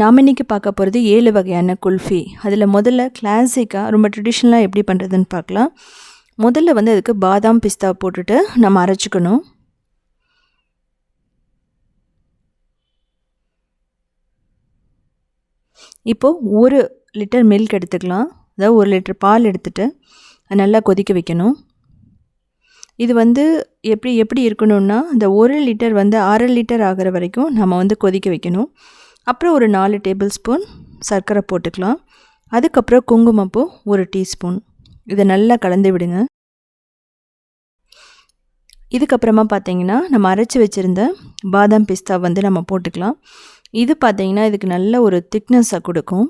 நாம் இன்றைக்கி பார்க்க போகிறது 7 வகையான குல்ஃபி. அதில் முதல்ல கிளாசிக்காக ரொம்ப ட்ரெடிஷ்னலாக எப்படி பண்ணுறதுன்னு பார்க்கலாம். முதல்ல வந்து அதுக்கு பாதாம் பிஸ்தா போட்டுட்டு நம்ம அரைச்சிக்கணும். இப்போது 1 லிட்டர் மில்க் எடுத்துக்கலாம். அதாவது 1 லிட்டர் பால் எடுத்துகிட்டு நல்லா கொதிக்க வைக்கணும். இது வந்து எப்படி இருக்கணும்னா, இந்த 1 லிட்டர் வந்து 1/2 லிட்டர் ஆகிற வரைக்கும் நம்ம வந்து கொதிக்க வைக்கணும். அப்புறம் ஒரு 4 டேபிள் ஸ்பூன் சர்க்கரை போட்டுக்கலாம். அதுக்கப்புறம் குங்குமப்பூ 1 டீஸ்பூன். இதை நல்லா கலந்து விடுங்க. இதுக்கப்புறமா பார்த்தீங்கன்னா நம்ம அரைச்சி வச்சுருந்த பாதாம் பிஸ்தா வந்து நம்ம போட்டுக்கலாம். இது பார்த்தீங்கன்னா இதுக்கு நல்ல ஒரு திக்னஸை கொடுக்கும்.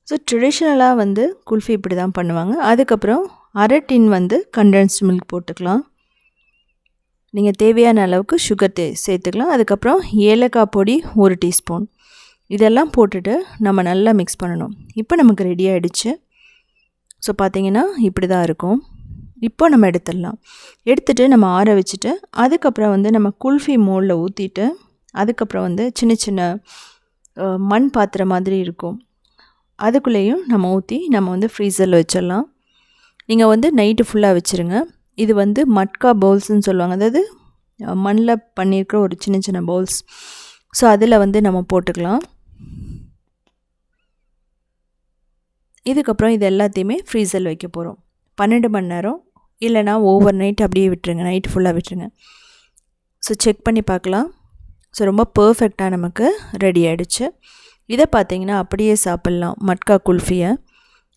ஸோ ட்ரெடிஷ்னலாக வந்து குல்ஃபி இப்படி தான் பண்ணுவாங்க. அதுக்கப்புறம் 1/2 டின் வந்து கண்டென்ஸ்டு மில்க் போட்டுக்கலாம். நீங்கள் தேவையான அளவுக்கு சுகர் சேர்த்துக்கலாம். அதுக்கப்புறம் ஏலக்காய் பொடி 1 டீஸ்பூன். இதெல்லாம் போட்டுட்டு நம்ம நல்லா மிக்ஸ் பண்ணணும். இப்போ நமக்கு ரெடி ஆகிடுச்சு. ஸோ பார்த்திங்கன்னா இப்படி தான் இருக்கும். இப்போ நம்ம எடுத்துகிட்டு நம்ம ஆற வச்சுட்டு அதுக்கப்புறம் வந்து நம்ம குல்ஃபி மோல்டில் ஊற்றிட்டு அதுக்கப்புறம் வந்து சின்ன சின்ன மண் பாத்திரம் மாதிரி இருக்கும், அதுக்குள்ளேயும் நம்ம ஊற்றி நம்ம வந்து ஃப்ரீசரில் வச்சிடலாம். நீங்கள் வந்து நைட்டு ஃபுல்லாக வச்சுருங்க. இது வந்து மட்கா பவுல்ஸ்ன்னு சொல்லுவாங்க. அதாவது மண்ணில் பண்ணியிருக்கிற ஒரு சின்ன சின்ன பவுல்ஸ். ஸோ அதில் வந்து நம்ம போட்டுக்கலாம். இதுக்கப்புறம் இது எல்லாத்தையுமே ஃப்ரீசரில் வைக்க போகிறோம். 12 மணி நேரம் இல்லைனா ஓவர் நைட் அப்படியே விட்டுருங்க. நைட்டு ஃபுல்லாக விட்டுருங்க. ஸோ செக் பண்ணி பார்க்கலாம். ஸோ ரொம்ப பர்ஃபெக்டாக நமக்கு ரெடி ஆகிடுச்சு. இதை பார்த்திங்கன்னா அப்படியே சாப்பிட்லாம். மட்கா குல்ஃபியை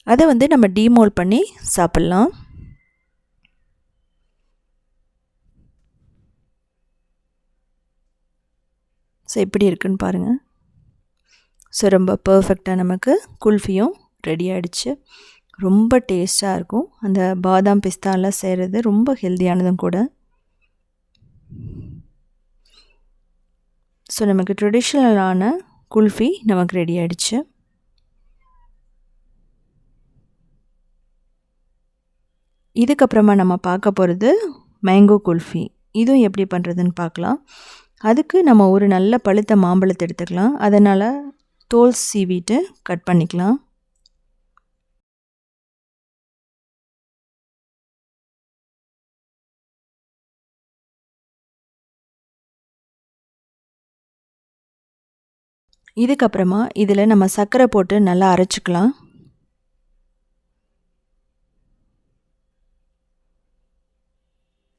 அதை வந்து நம்ம டீமோல் பண்ணி சாப்பிட்லாம். ஸோ எப்படி இருக்குன்னு பாருங்கள். ஸோ ரொம்ப பர்ஃபெக்டாக நமக்கு குல்ஃபியும் ரெடி ஆகிடுச்சு. ரொம்ப டேஸ்ட்டாக இருக்கும். அந்த பாதாம் பிஸ்தாலாம் செய்கிறது ரொம்ப ஹெல்த்தியானதும் கூட. ஸோ நமக்கு ட்ரெடிஷ்னலான குல்ஃபி நமக்கு ரெடி ஆகிடுச்சு. இதுக்கப்புறமா நம்ம பார்க்க போகிறது மேங்கோ குல்ஃபி. இதுவும் எப்படி பண்ணுறதுன்னு பார்க்கலாம். அதுக்கு நம்ம ஒரு நல்ல பழுத்த மாம்பழத்தை எடுத்துக்கலாம். அதனால் தோல் சீவிட்டு கட் பண்ணிக்கலாம். இதுக்கப்புறமா இதில் நம்ம சர்க்கரை போட்டு நல்லா அரைச்சிக்கலாம்.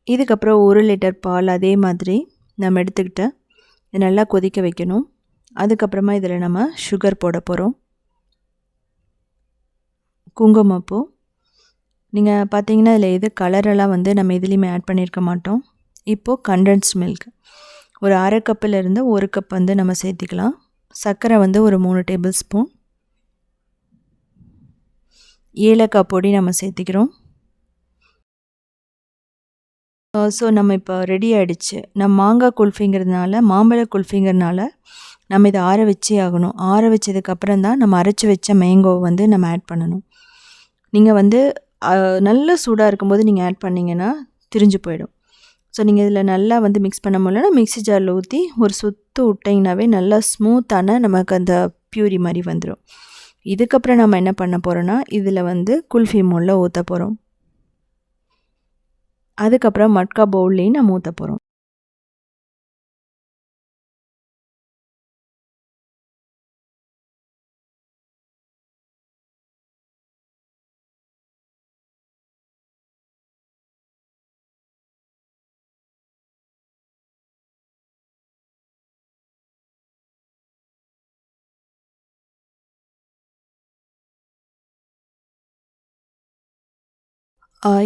இதுக்கப்புறம் 1 லிட்டர் பால் அதே மாதிரி நம்ம எடுத்துக்கிட்டு நல்லா கொதிக்க வைக்கணும். அதுக்கப்புறமா இதில் நம்ம சுகர் போட போகிறோம். குங்குமப்பூ நீங்கள் பார்த்தீங்கன்னா இதில் எது கலரெல்லாம் வந்து நம்ம எதுலேயுமே ஆட் பண்ணியிருக்க மாட்டோம். இப்போது கண்டென்ஸ்ட் மில்க் ஒரு 1/2 கப்பிலிருந்து 1 கப் வந்து நம்ம சேர்த்திக்கலாம். சர்க்கரை வந்து ஒரு 3 டேபிள் ஸ்பூன். ஏலக்காய் பொடி நம்ம சேர்த்திக்கிறோம். ஸோ நம்ம இப்போ ரெடி ஆகிடுச்சு. நம்ம மாங்காய் குல்ஃபிங்கிறதுனால மாம்பழ குல்ஃபிங்கிறதுனால நம்ம இதை ஆற வச்சே ஆகணும். ஆற வச்சதுக்கப்புறம் தான் நம்ம அரைச்சி வச்ச மேங்கோவை வந்து நம்ம ஆட் பண்ணணும். நீங்கள் வந்து நல்ல சூடாக இருக்கும்போது நீங்கள் ஆட் பண்ணிங்கன்னா திரிஞ்சு போயிடும். ஸோ நீங்கள் இதில் நல்லா வந்து மிக்ஸ் பண்ண முடியலன்னா மிக்ஸி ஜாரில் ஊற்றி ஒரு சுற்று விட்டிங்கனாவே நல்லா ஸ்மூத்தான நமக்கு அந்த பியூரி மாதிரி வந்துடும். இதுக்கப்புறம் நம்ம என்ன பண்ண போகிறோன்னா இதில் வந்து குல்ஃபி மோல்டில் ஊற்ற போகிறோம். அதுக்கப்புறம் மட்கா பவுல்லையும் நம்ம ஊற்ற போகிறோம்.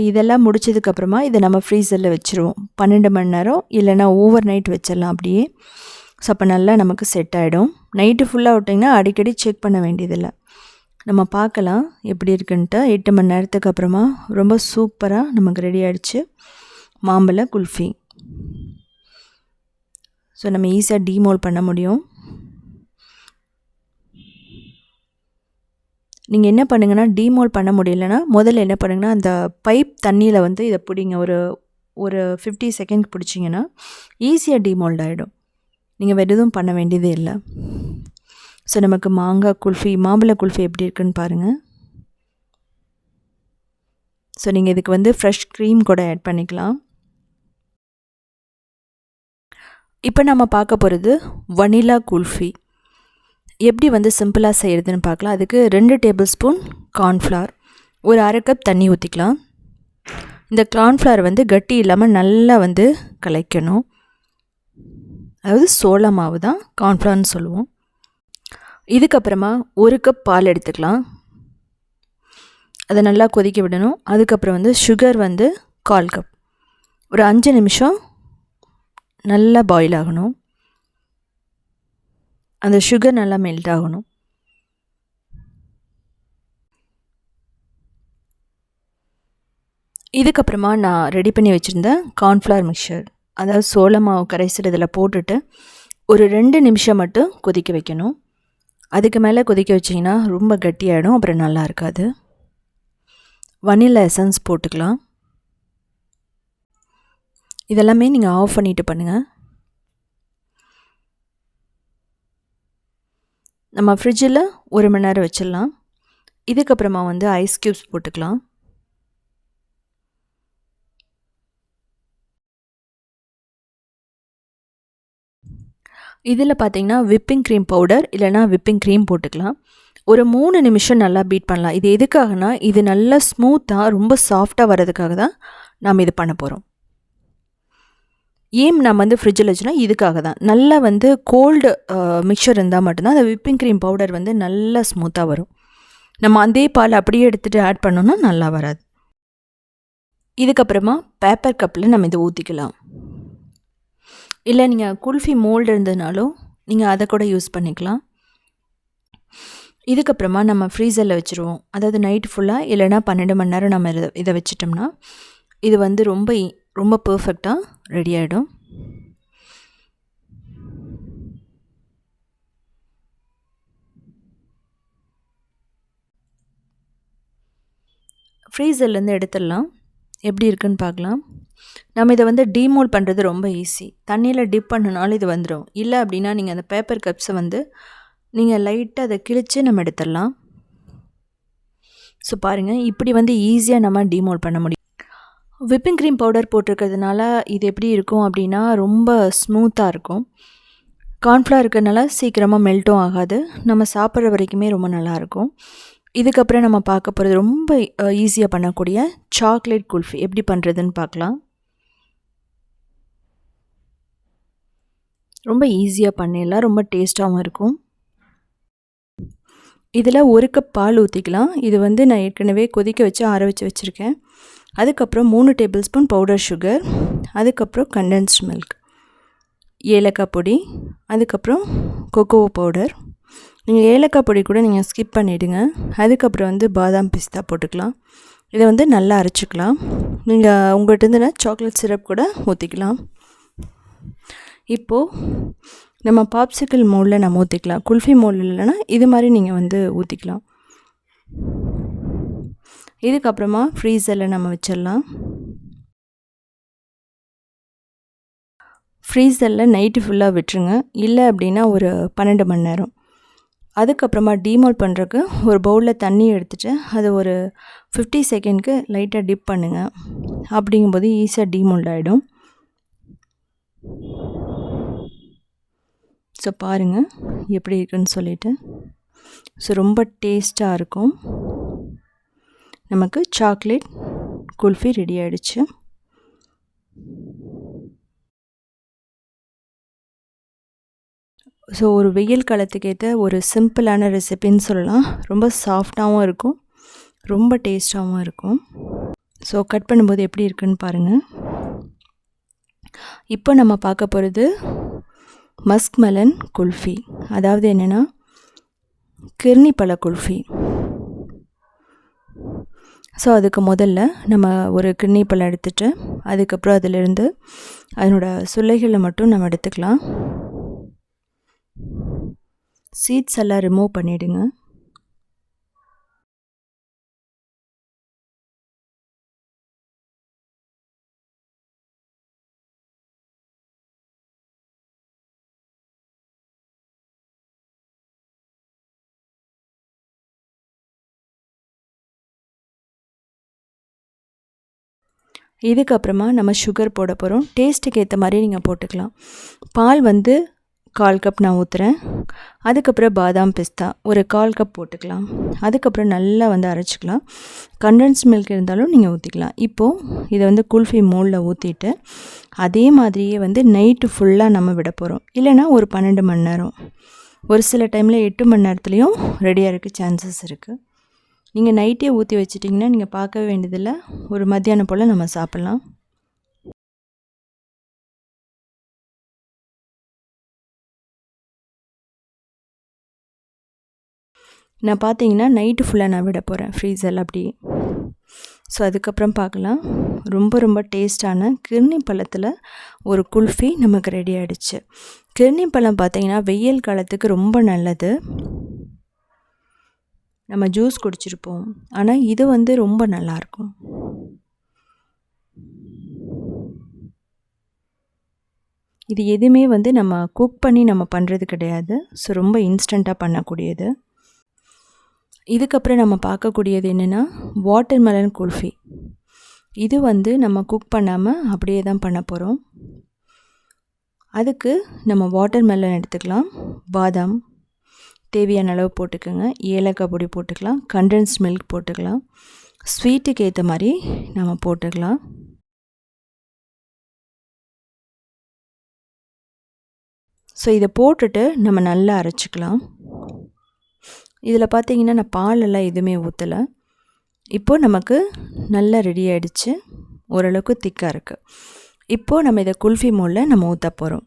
இதெல்லாம் முடிச்சதுக்கப்புறமா இதை நம்ம ஃப்ரீசரில் வச்சுருவோம். 12 மணி நேரம் இல்லைனா ஓவர் நைட் வச்சிடலாம் அப்படியே. ஸோ அப்போ நல்லா நமக்கு செட் ஆகிடும். நைட்டு ஃபுல்லாக விட்டிங்கன்னா அடிக்கடி செக் பண்ண வேண்டியதில்லை. நம்ம பார்க்கலாம் எப்படி இருக்குன்ட்டு. 8 மணி நேரத்துக்கு அப்புறமா ரொம்ப சூப்பராக நமக்கு ரெடி ஆகிடுச்சு மாம்பழ குல்ஃபி. ஸோ நம்ம ஈஸியாக டீமோல் பண்ண முடியும். நீங்கள் என்ன பண்ணுங்கன்னா டீமோல் பண்ண முடியலன்னா முதல்ல என்ன பண்ணுங்கன்னா அந்த பைப் தண்ணியில் வந்து இதை பிடிங்க. ஒரு 50 செகண்ட் பிடிச்சிங்கன்னா ஈஸியாக டீமோல்ட் ஆகிடும். நீங்கள் வேறு எதுவும் பண்ண வேண்டியதே இல்லை. ஸோ நமக்கு மாங்காய் குல்ஃபி, மாம்பழ குல்ஃபி எப்படி இருக்குன்னு பாருங்கள். ஸோ நீங்கள் இதுக்கு வந்து ஃப்ரெஷ் க்ரீம் கூட ஆட் பண்ணிக்கலாம். இப்போ நம்ம பார்க்க போகிறது வனிலா குல்ஃபி. எப்படி வந்து சிம்பிளாக செய்கிறதுன்னு பார்க்கலாம். அதுக்கு 2 டேபிள் ஸ்பூன் கார்ன்ஃப்ளவர், ஒரு 1/2 கப் தண்ணி ஊற்றிக்கலாம். இந்த கார்ன்ஃப்ளவர் வந்து கட்டி இல்லாமல் நல்லா வந்து கலக்கணும். அதாவது சோள மாவு தான் கார்ன்ஃப்ளவர்னு சொல்லுவோம். இதுக்கப்புறமா 1 கப் பால் எடுத்துக்கலாம். அதை நல்லா கொதிக்க விடணும். அதுக்கப்புறம் வந்து சுகர் வந்து 1/4 கப். ஒரு 5 நிமிஷம் நல்லா பாயில் ஆகணும். அந்த சுகர் நல்லா மெல்ட் ஆகணும். இதுக்கப்புறமா நான் ரெடி பண்ணி வச்சுருந்தேன் கார்ன்ஃப்ளவர் மிக்சர், அதாவது சோள மாவு கரைசல் இதில் போட்டுட்டு ஒரு 2 நிமிஷம் மட்டும் கொதிக்க வைக்கணும். அதுக்கு மேலே கொதிக்க வச்சிங்கன்னா ரொம்ப கட்டியாகிடும், அப்புறம் நல்லா இருக்காது. வனிலா எசன்ஸ் போட்டுக்கலாம். இதெல்லாமே நீங்கள் ஆஃப் பண்ணிவிட்டு பண்ணுங்கள். நம்ம ஃப்ரிட்ஜில் 1 மணி நேரம் வச்சிடலாம். இதுக்கப்புறமா வந்து ஐஸ் க்யூப்ஸ் போட்டுக்கலாம். இதில் பார்த்தீங்கன்னா விப்பிங் க்ரீம் பவுடர் இல்லைனா விப்பிங் க்ரீம் போட்டுக்கலாம். ஒரு 3 நிமிஷம் நல்லா பீட் பண்ணலாம். இது எதுக்காகனா, இது நல்லா ஸ்மூத்தாக ரொம்ப சாஃப்டாக வர்றதுக்காக தான் நாம் இது பண்ண போகிறோம். ஏன் நம்ம வந்து ஃப்ரிட்ஜில் வச்சுனா இதுக்காக தான். நல்லா வந்து கோல்டு மிக்சர் இருந்தால் மட்டும்தான் அந்த விப்பிங் க்ரீம் பவுடர் வந்து நல்லா ஸ்மூத்தாக வரும். நம்ம அதே பால் அப்படியே எடுத்துகிட்டு ஆட் பண்ணோன்னா நல்லா வராது. இதுக்கப்புறமா பேப்பர் கப்பில் நம்ம இதை ஊற்றிக்கலாம். இல்லை நீங்கள் குல்ஃபி மோல்டு இருந்ததுனாலும் நீங்கள் அதை கூட யூஸ் பண்ணிக்கலாம். இதுக்கப்புறமா நம்ம ஃப்ரீசரில் வச்சுருவோம். அதாவது நைட்டு ஃபுல்லாக இல்லைனா 12 மணி நேரம் நம்ம இதை வச்சிட்டோம்னா இது வந்து ரொம்ப பர்ஃபெக்டாக ரெடி ஆகிடும். ஃப்ரீசர்லேருந்து எடுத்துடலாம். எப்படி இருக்குன்னு பார்க்கலாம். நம்ம இதை வந்து டீமோல்ட் பண்ணுறது ரொம்ப ஈஸி. தண்ணியில் டிப் பண்ணனாலும் இது வந்துடும். இல்லை அப்படின்னா நீங்கள் அந்த பேப்பர் கப்ஸை வந்து நீங்கள் லைட்டாக அதை கிழித்து நம்ம எடுத்துடலாம். ஸோ பாருங்கள், இப்படி வந்து ஈஸியாக நம்ம டீமோல்ட் பண்ண முடியும். விப்பிங் க்ரீம் பவுடர் போட்டிருக்கிறதுனால இது எப்படி இருக்கும் அப்படின்னா ரொம்ப ஸ்மூத்தாக இருக்கும். கார்ன்ஃப்ளவர் இருக்கிறதுனால சீக்கிரமாக மெல்ட்டும் ஆகாது. நம்ம சாப்பிட்ற வரைக்குமே ரொம்ப நல்லாயிருக்கும். இதுக்கப்புறம் நம்ம பார்க்க போகிறது ரொம்ப ஈஸியாக பண்ணக்கூடிய சாக்லேட் குல்ஃபி எப்படி பண்ணுறதுன்னு பார்க்கலாம். ரொம்ப ஈஸியாக பண்ணிடலாம், ரொம்ப டேஸ்ட்டாகவும் இருக்கும். இதில் 1 கப் பால் ஊற்றிக்கலாம். இது வந்து நான் ஏற்கனவே கொதிக்க வச்சு ஆற வச்சு வச்சுருக்கேன். அதுக்கப்புறம் 3 டேபிள் ஸ்பூன் பவுடர் சுகர், அதுக்கப்புறம் கண்டென்ஸ்ட் மில்க், ஏலக்காய் பொடி, அதுக்கப்புறம் கொக்கோ பவுடர். நீங்கள் ஏலக்காய் பொடி கூட நீங்கள் ஸ்கிப் பண்ணிவிடுங்க. அதுக்கப்புறம் வந்து பாதாம் பிஸ்தா போட்டுக்கலாம். இதை வந்து நல்லா அரைச்சிக்கலாம். நீங்கள் உங்கள்கிட்ட இருந்துன்னா சாக்லேட் சிரப் கூட ஊற்றிக்கலாம். இப்போது நம்ம பாப்சிக்கல் மோல்டில் நம்ம ஊற்றிக்கலாம். குல்ஃபி மோல்டில் இல்லைன்னா இது மாதிரி நீங்கள் வந்து ஊற்றிக்கலாம். இதுக்கப்புறமா ஃப்ரீசரில் நம்ம வச்சிடலாம். ஃப்ரீசரில் நைட்டு ஃபுல்லாக விட்டுருங்க. இல்லை அப்படின்னா ஒரு 12 மணி நேரம். அதுக்கப்புறமா டீமோல்ட் பண்ணுறதுக்கு ஒரு பவுலில் தண்ணி எடுத்துகிட்டு அதை ஒரு 50 செகண்ட்க்கு லைட்டாக டிப் பண்ணுங்கள். அப்படிங்கும்போது ஈஸியாக டீமோல்ட் ஆகிடும். ஸோ பாருங்கள் எப்படி இருக்குன்னு சொல்லிவிட்டு. ஸோ ரொம்ப டேஸ்ட்டாக இருக்கும். நமக்கு சாக்லேட் குல்ஃபி ரெடி ஆகிடுச்சு. ஸோ ஒரு வெயில் காலத்துக்கு ஏற்ற ஒரு சிம்பிளான ரெசிபின்னு சொல்லலாம். ரொம்ப சாஃப்டாகவும் இருக்கும், ரொம்ப டேஸ்ட்டாகவும் இருக்கும். ஸோ கட் பண்ணும்போது எப்படி இருக்குன்னு பாருங்கள். இப்போ நம்ம பார்க்க போகிறது மஸ்க்மெலன் குல்ஃபி. அதாவது என்னென்னா கிர்னி பழ குல்ஃபி. ஸோ அதுக்கு முதல்ல நம்ம ஒரு கிர்னி பழம் எடுத்துகிட்டு அதுக்கப்புறம் அதிலிருந்து அதனோட சுளைகளை மட்டும் நம்ம எடுத்துக்கலாம். சீட்ஸ் எல்லாம் ரிமூவ் பண்ணிவிடுங்க. இதுக்கப்புறமா நம்ம சுகர் போட போகிறோம். டேஸ்ட்டுக்கு ஏற்ற மாதிரி நீங்கள் போட்டுக்கலாம். பால் வந்து 1/4 கப் நான் ஊற்றுறேன். அதுக்கப்புறம் பாதாம் பிஸ்தா ஒரு 1/4 கப் போட்டுக்கலாம். அதுக்கப்புறம் நல்லா வந்து அரைச்சிக்கலாம். கண்டென்ஸ் மில்க் இருந்தாலும் நீங்கள் ஊற்றிக்கலாம். இப்போது இதை வந்து குல்ஃபி மோல்டில் ஊற்றிட்டு அதே மாதிரியே வந்து நைட்டு ஃபுல்லாக நம்ம விட போகிறோம். இல்லைனா ஒரு 12 மணி நேரம், ஒரு சில டைமில் 8 மணி நேரத்துலேயும் ரெடியாக இருக்க சான்சஸ் இருக்குது. நீங்கள் நைட்டே ஊற்றி வச்சிட்டிங்கன்னா நீங்கள் பார்க்க வேண்டியதில்லை, ஒரு மத்தியானம் போல் நம்ம சாப்பிட்லாம். நான் பார்த்தீங்கன்னா நைட்டு ஃபுல்லாக நான் விட போகிறேன் ஃப்ரீசரில் அப்படியே. ஸோ அதுக்கப்புறம் பார்க்கலாம். ரொம்ப ரொம்ப டேஸ்டான கிர்னி பழத்தில் ஒரு குல்ஃபி நமக்கு ரெடி ஆகிடுச்சு. கிர்னி பழம் பார்த்திங்கன்னா வெயில் காலத்துக்கு ரொம்ப நல்லது. நம்ம ஜூஸ் குடிச்சிருப்போம், ஆனால் இது வந்து ரொம்ப நல்லாயிருக்கும். இது எதுவுமே வந்து நம்ம குக் பண்ணி நம்ம பண்ணுறது கிடையாது. ஸோ ரொம்ப இன்ஸ்டண்ட்டாக பண்ணக்கூடியது. இதுக்கப்புறம் நம்ம பார்க்கக்கூடியது என்னென்னா வாட்டர்மெலன் குல்ஃபி. இது வந்து நம்ம குக் பண்ணாமல் அப்படியே தான் பண்ண போகிறோம். அதுக்கு நம்ம வாட்டர்மெலன் எடுத்துக்கலாம், பாதாம் தேவையான அளவு போட்டுக்கோங்க, ஏலக்காய் பொடி போட்டுக்கலாம், கண்டென்ஸ்ட் மில்க் போட்டுக்கலாம், ஸ்வீட்டுக்கு ஏற்ற மாதிரி நம்ம போட்டுக்கலாம். ஸோ இதை போட்டுட்டு நம்ம நல்லா அரைச்சிக்கலாம். இதில் பார்த்தீங்கன்னா நான் பாலெல்லாம் எதுவுமே ஊற்றலை. இப்போது நமக்கு நல்லா ரெடி ஆகிடுச்சு, ஓரளவுக்கு திக்காக இருக்குது. இப்போது நம்ம இதை குல்ஃபி மோல்டில் நம்ம ஊற்ற போகிறோம்.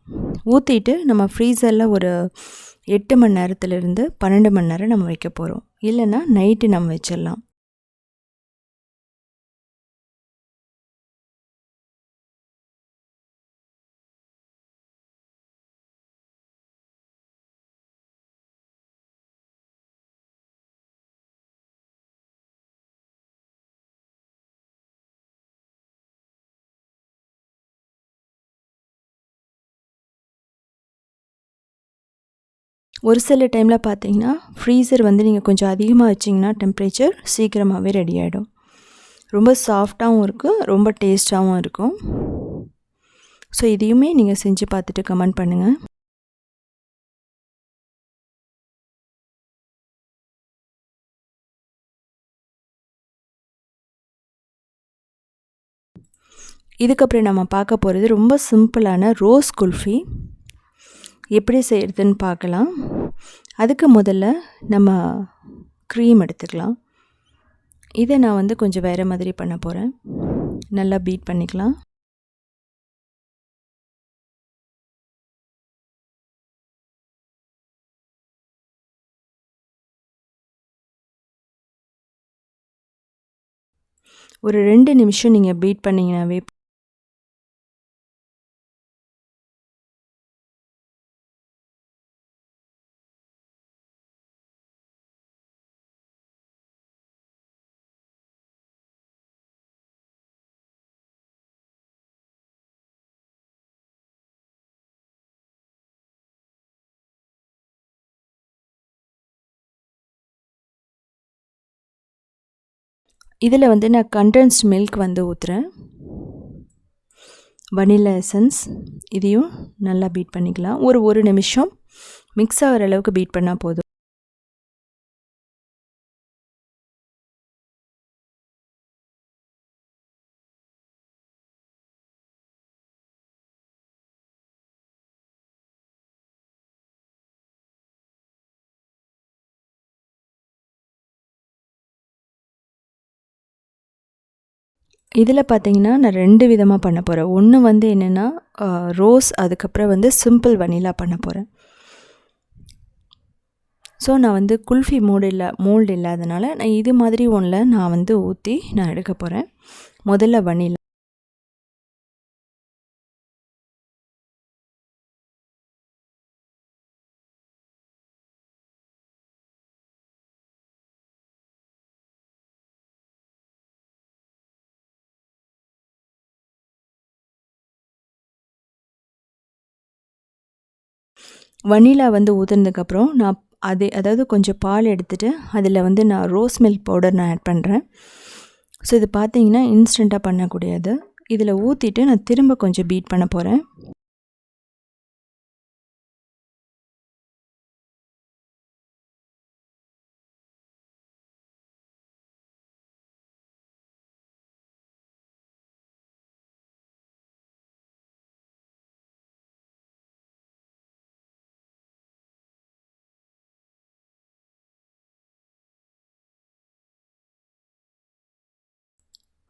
ஊற்றிட்டு நம்ம ஃப்ரீசரில் ஒரு 8 மணி நேரத்துலேருந்து 12 மணி நேரம் நம்ம வைக்க போகிறோம். இல்லைன்னா நைட்டு நம்ம வச்சிடலாம். ஒரு சில டைமில் பார்த்தீங்கன்னா ஃப்ரீசர் வந்து நீங்கள் கொஞ்சம் அதிகமாக வச்சிங்கன்னா டெம்ப்ரேச்சர் சீக்கிரமாகவே ரெடி ஆகிடும். ரொம்ப சாஃப்டாகவும் இருக்கும், ரொம்ப டேஸ்ட்டாகவும் இருக்கும். ஸோ இதையுமே நீங்கள் செஞ்சு பார்த்துட்டு கமெண்ட் பண்ணுங்கள். இதுக்கப்புறம் நம்ம பார்க்க போகிறது ரொம்ப சிம்பிளான ரோஸ் குல்ஃபி. எப்படி செய்கிறதுன்னு பார்க்கலாம். அதுக்கு முதல்ல நம்ம க்ரீம் எடுத்துக்கலாம். இதை நான் வந்து கொஞ்சம் வேறு மாதிரி பண்ண போகிறேன். நல்லா பீட் பண்ணிக்கலாம். ஒரு 2 நிமிஷம் நீங்கள் பீட் பண்ணிங்கனாவே இதில் வந்து நான் கண்டென்ஸ்ட் மில்க் வந்து ஊற்றுறேன், வனிலா எசன்ஸ், இதையும் நல்லா பீட் பண்ணிக்கலாம். ஒரு நிமிஷம் மிக்ஸ் ஆகிற அளவுக்கு பீட் பண்ணால் போதும். இதில் பார்த்தீங்கன்னா நான் 2 விதமாக பண்ண போகிறேன். ஒன்று வந்து என்னென்னா ரோஸ், அதுக்கப்புறம் வந்து சிம்பிள் வனிலா பண்ண போகிறேன். ஸோ நான் வந்து குல்ஃபி மோல்டு இல்லாதனால நான் இது மாதிரி ஒன்றில் நான் வந்து ஊற்றி நான் எடுக்க போகிறேன். முதல்ல வனிலா. வனிலா வந்து ஊற்றுனதுக்கப்புறம் நான் அதாவது கொஞ்சம் பால் எடுத்துகிட்டு அதில் வந்து நான் ரோஸ் மில்க் பவுடர் நான் ஆட் பண்ணுறேன். ஸோ இது பார்த்தீங்கன்னா இன்ஸ்டண்ட்டாக பண்ணக்கூடியது. இதில் ஊற்றிட்டு நான் திரும்ப கொஞ்சம் பீட் பண்ண போகிறேன்.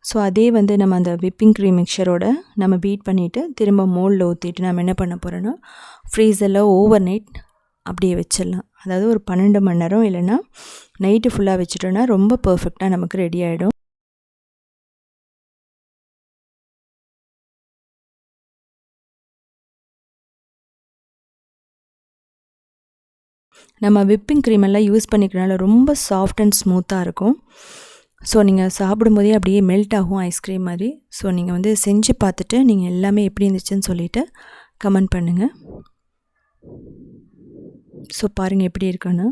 ஸோ அதே வந்து நம்ம அந்த விப்பிங் க்ரீம் மிக்சரோட நம்ம பீட் பண்ணிவிட்டு திரும்ப மோல்டில் ஊற்றிட்டு நம்ம என்ன பண்ண போகிறோன்னா ஃப்ரீசரில் ஓவர் நைட் அப்படியே வச்சிடலாம். அதாவது ஒரு 12 மணி நேரம் இல்லைன்னா நைட்டு ஃபுல்லாக வச்சுட்டோன்னா ரொம்ப பர்ஃபெக்டாக நமக்கு ரெடி ஆகிடும். நம்ம விப்பிங் க்ரீம் எல்லாம் யூஸ் பண்ணிக்கிறனால ரொம்ப சாஃப்ட் அண்ட் ஸ்மூத்தாக இருக்கும். ஸோ நீங்கள் சாப்பிடும்போதே அப்படியே மெல்ட் ஆகும் ஐஸ்கிரீம் மாதிரி. ஸோ நீங்கள் வந்து செஞ்சு பார்த்துட்டு நீங்கள் எல்லாமே எப்படி இருந்துச்சுன்னு சொல்லிவிட்டு கமெண்ட் பண்ணுங்கள். ஸோ பாருங்கள் எப்படி இருக்குன்னு.